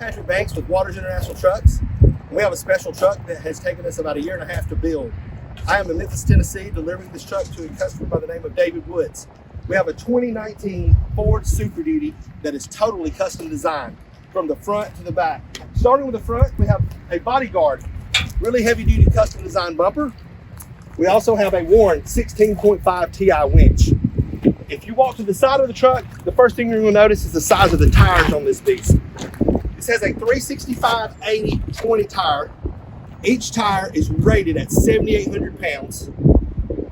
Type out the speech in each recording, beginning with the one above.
Patrick Banks with Waters International Trucks. We have a special truck that has taken us about 1.5 years to build. I am in Memphis, Tennessee, delivering this truck to a customer by the name of David Woods. We have a 2019 Ford Super Duty that is totally custom designed from the front to the back. Starting with the front, we have a bodyguard, really heavy duty custom designed bumper. We also have a Warren 16.5 Ti winch. If you walk to the side of the truck, the first thing you're going to notice is the size of the tires on this beast. This has a 365/80/20 tire. Each tire is rated at 7,800 pounds.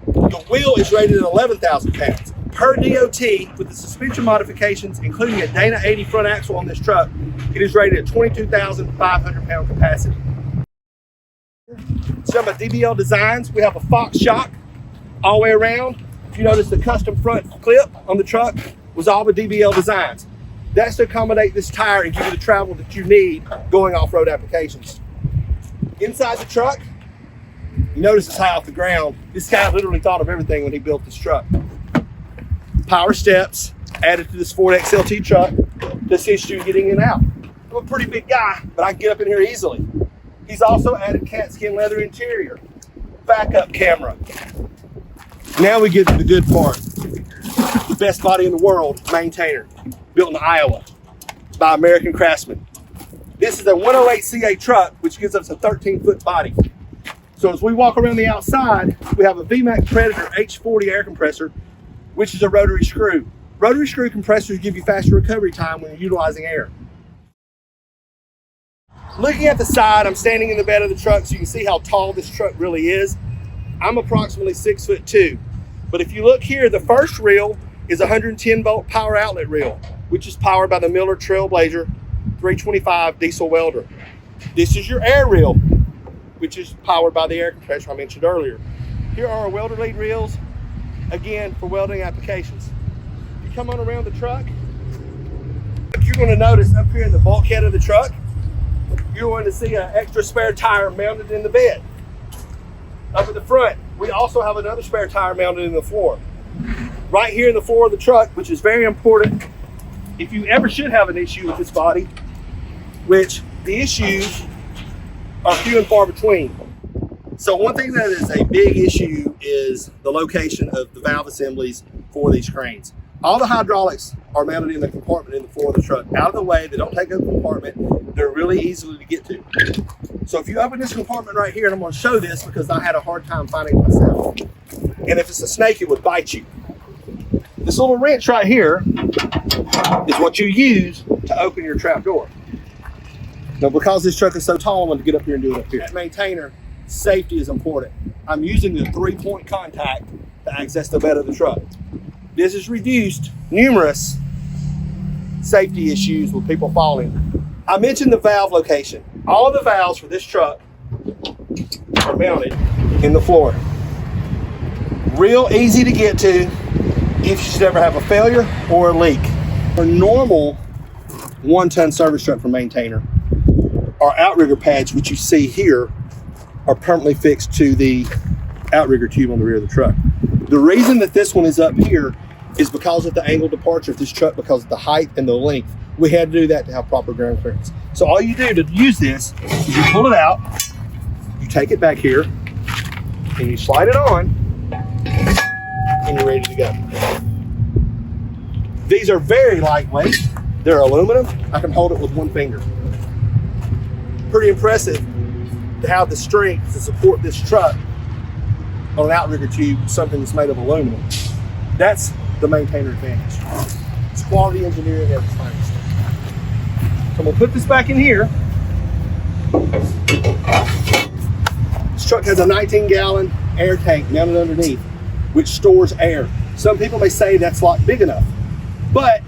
The wheel is rated at 11,000 pounds. Per DOT, with the suspension modifications, including a Dana 80 front axle on this truck, it is rated at 22,500 pound capacity. Some of DBL Designs, we have a Fox Shock all the way around. If you notice, the custom front clip on the truck was all with DBL Designs. That's to accommodate this tire and give you the travel that you need going off-road applications. Inside the truck, you notice it's high off the ground. This guy literally thought of everything when he built this truck. Power steps added to this Ford XLT truck to assist you getting in and out. I'm a pretty big guy, but I can get up in here easily. He's also added Calfskin leather interior, backup camera. Now we get to the good part. The best body in the world, Maintainer, built in Iowa by American craftsmen. This is a 108CA truck, which gives us a 13-foot body. So as we walk around the outside, we have a VMAC Predator H40 air compressor, which is a rotary screw. Rotary screw compressors give you faster recovery time when you're utilizing air. Looking at the side, I'm standing in the bed of the truck so you can see how tall this truck really is. I'm approximately 6'2", but if you look here, the first reel is a 110-volt power outlet reel, which is powered by the Miller Trailblazer 325 diesel welder. This is your air reel, which is powered by the air compressor I mentioned earlier. Here are our welder lead reels, again for welding applications. If you come on around the truck, you're going to notice up here in the bulkhead of the truck, you're going to see an extra spare tire mounted in the bed. Up at the front, we also have another spare tire mounted in the floor. Right here in the floor of the truck, which is very important if you ever should have an issue with this body, which the issues are few and far between. So one thing that is a big issue is the location of the valve assemblies for these cranes. All the hydraulics are mounted in the compartment in the floor of the truck. Out of the way, they don't take up the compartment. They're really easy to get to. So if you open this compartment right here, and I'm going to show this because I had a hard time finding it myself. And if it's a snake, it would bite you. This little wrench right here is what you use to open your trap door. Now, because this truck is so tall, I'm going to get up here and do it up here. As maintainer, safety is important. I'm using the 3-point contact to access the bed of the truck. This has reduced numerous safety issues with people falling. I mentioned the valve location. All of the valves for this truck are mounted in the floor. Real easy to get to if you should ever have a failure or a leak. For normal 1-ton service truck for Maintainer, our outrigger pads, which you see here, are permanently fixed to the outrigger tube on the rear of the truck. The reason that this one is up here is because of the angle departure of this truck, because of the height and the length. We had to do that to have proper ground clearance. So all you do to use this is you pull it out, you take it back here, and you slide it on, and you're ready to go. These are very lightweight. They're aluminum. I can hold it with one finger. Pretty impressive to have the strength to support this truck on an outrigger tube, something that's made of aluminum. That's the Maintainer advantage. It's quality engineering at its finest. So I'm gonna put this back in here. This truck has a 19-gallon air tank mounted underneath, which stores air. Some people may say that's not big enough, but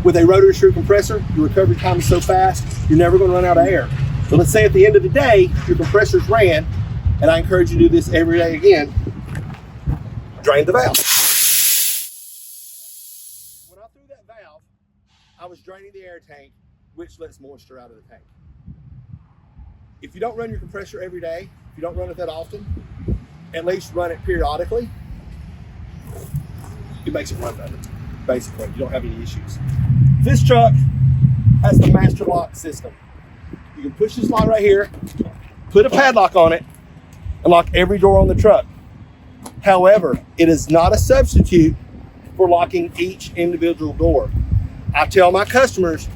with a rotary screw compressor, your recovery time is so fast, you're never gonna run out of air. So let's say at the end of the day, your compressor's ran, and I encourage you to do this every day again, drain the valve. When I threw that valve, I was draining the air tank, which lets moisture out of the tank. If you don't run your compressor every day, if you don't run it that often, at least run it periodically, it makes it run better. Basically, you don't have any issues. This truck has the master lock system. You can push this lock right here, put a padlock on it, and lock every door on the truck. However, it is not a substitute for locking each individual door. I tell my customers,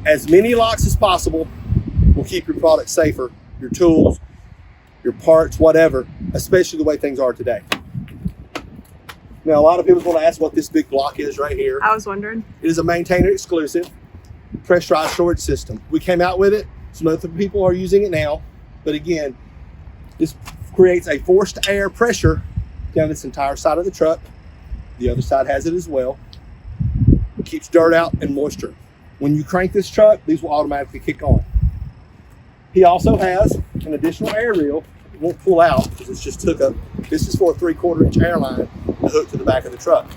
as many locks as possible will keep your product safer, your tools, your parts, whatever, especially the way things are today. Now, a lot of people want to ask what this big block is right here. I was wondering. It is a maintainer exclusive pressurized storage system. We came out with it. Some other people are using it now. But again, this creates a forced air pressure down this entire side of the truck. The other side has it as well. It keeps dirt out and moisture. When you crank this truck, these will automatically kick on. He also has an additional air reel. It won't pull out because it's just hook up. This is for a 3/4 inch air line to hook to the back of the truck.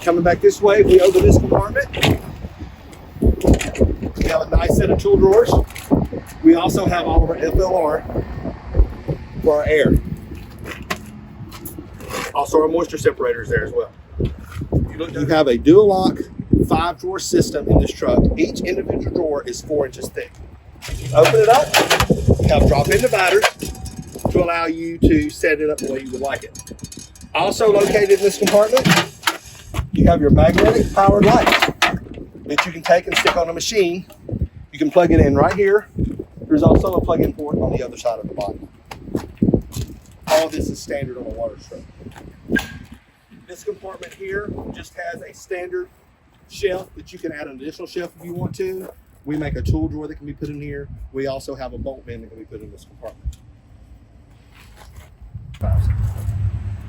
Coming back this way, we open this compartment. We have a nice set of tool drawers. We also have all of our FLR for our air. Also our moisture separators there as well. You have a dual lock 5-drawer system in this truck. Each individual drawer is 4 inches thick. Open it up, you have drop-in dividers to allow you to set it up the way you would like it. Also located in this compartment, you have your magnetic powered lights that you can take and stick on a machine. You can plug it in right here. There's also a plug-in port on the other side of the body. All of this is standard on a water truck. This compartment here just has a standard shelf that you can add an additional shelf if you want to. We make a tool drawer that can be put in here. We also have a bolt bin that can be put in this compartment.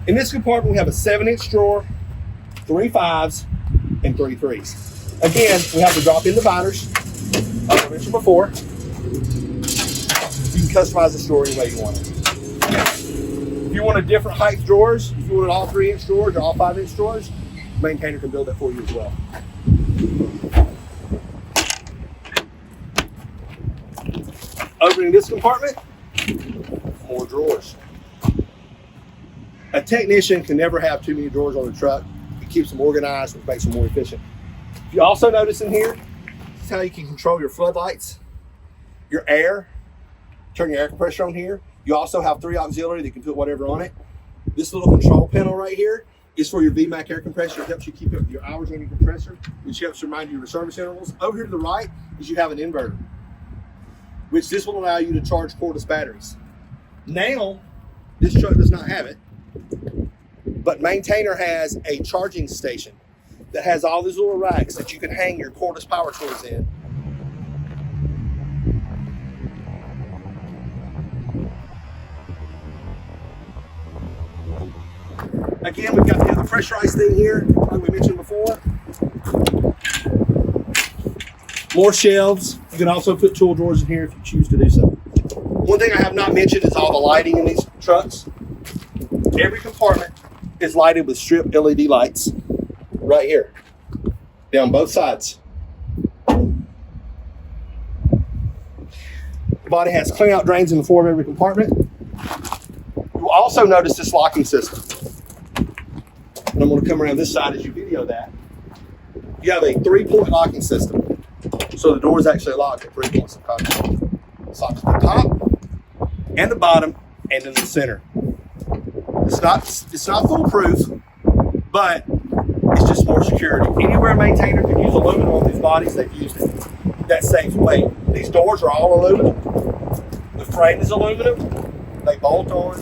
In this compartment, we have a 7-inch drawer, 3 5s, and 3 3s. Again, we have the drop-in dividers, like I mentioned before. You can customize this drawer any way you want it. If you wanted different height drawers, if you wanted all 3-inch drawers or all 5-inch drawers, maintainer can build that for you as well. Opening this compartment, more drawers. A technician can never have too many drawers on the truck. It keeps them organized, which makes them more efficient. If you also notice in here, this is how you can control your floodlights, your air, turn your air compressor on here. You also have 3 auxiliary that you can put whatever on it. This little control panel right here is for your VMAC air compressor. It helps you keep up your hours on your compressor, which helps remind you of your service intervals. Over here to the right is you have an inverter, which this will allow you to charge cordless batteries. Now, this truck does not have it, but maintainer has a charging station that has all these little racks that you can hang your cordless power tools in. Again, we've got the other pressurized thing here, like we mentioned before. More shelves. You can also put tool drawers in here if you choose to do so. One thing I have not mentioned is all the lighting in these trucks. Every compartment is lighted with strip LED lights right here, down both sides. The body has clean out drains in the floor of every compartment. You will also notice this locking system. And I'm going to come around this side as you video that. You have a 3-point locking system. So the door is actually locked at 3 points of contact. It's locked at the top and the bottom and in the center. It's not foolproof, but it's just more security. Anywhere a maintainer could use aluminum on these bodies, they've used it. That saves weight. These doors are all aluminum. The frame is aluminum. They bolt on.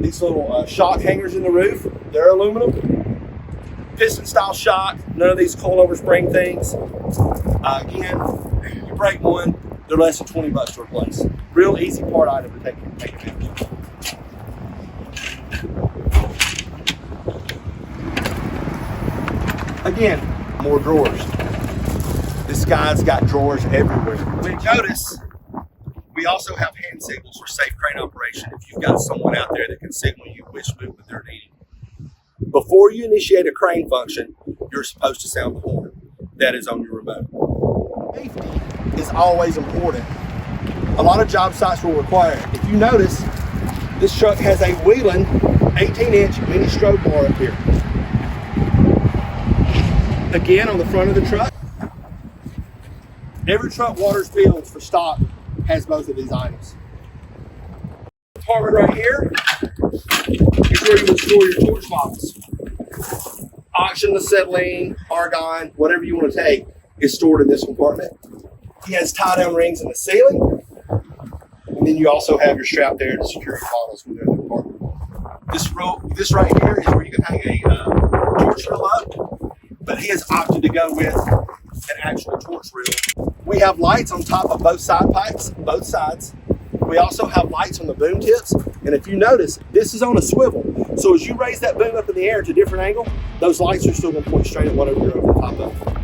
These little shock hangers in the roof, they're aluminum. Piston style shock, none of these coilover spring things. Again, you break one, they're less than $20 to replace. Real easy part item to take advantage of. Again, more drawers. This guy's got drawers everywhere. When you notice, we also have hand signals for safe crane operation if you've got someone out there that can signal you which movement they're needing. Before you initiate a crane function, you're supposed to sound the horn. That is on your remote. Safety is always important. A lot of job sites will require it. If you notice, this truck has a Wheeling 18-inch mini strobe bar up here. Again, on the front of the truck, Every truck Waters builds for stock has both of these items. Compartment right here is where you would store your torch bottles. Oxygen, acetylene, argon, whatever you want to take is stored in this compartment. He has tie-down rings in the ceiling. And then you also have your strap there to secure your bottles within the compartment. This right here is where you can hang a torch reel up, but he has opted to go with an actual torch reel. We have lights on top of both side pipes, both sides. We also have lights on the boom tips, and if you notice, this is on a swivel. So as you raise that boom up in the air to a different angle, those lights are still going to point straight at whatever you're over the top of.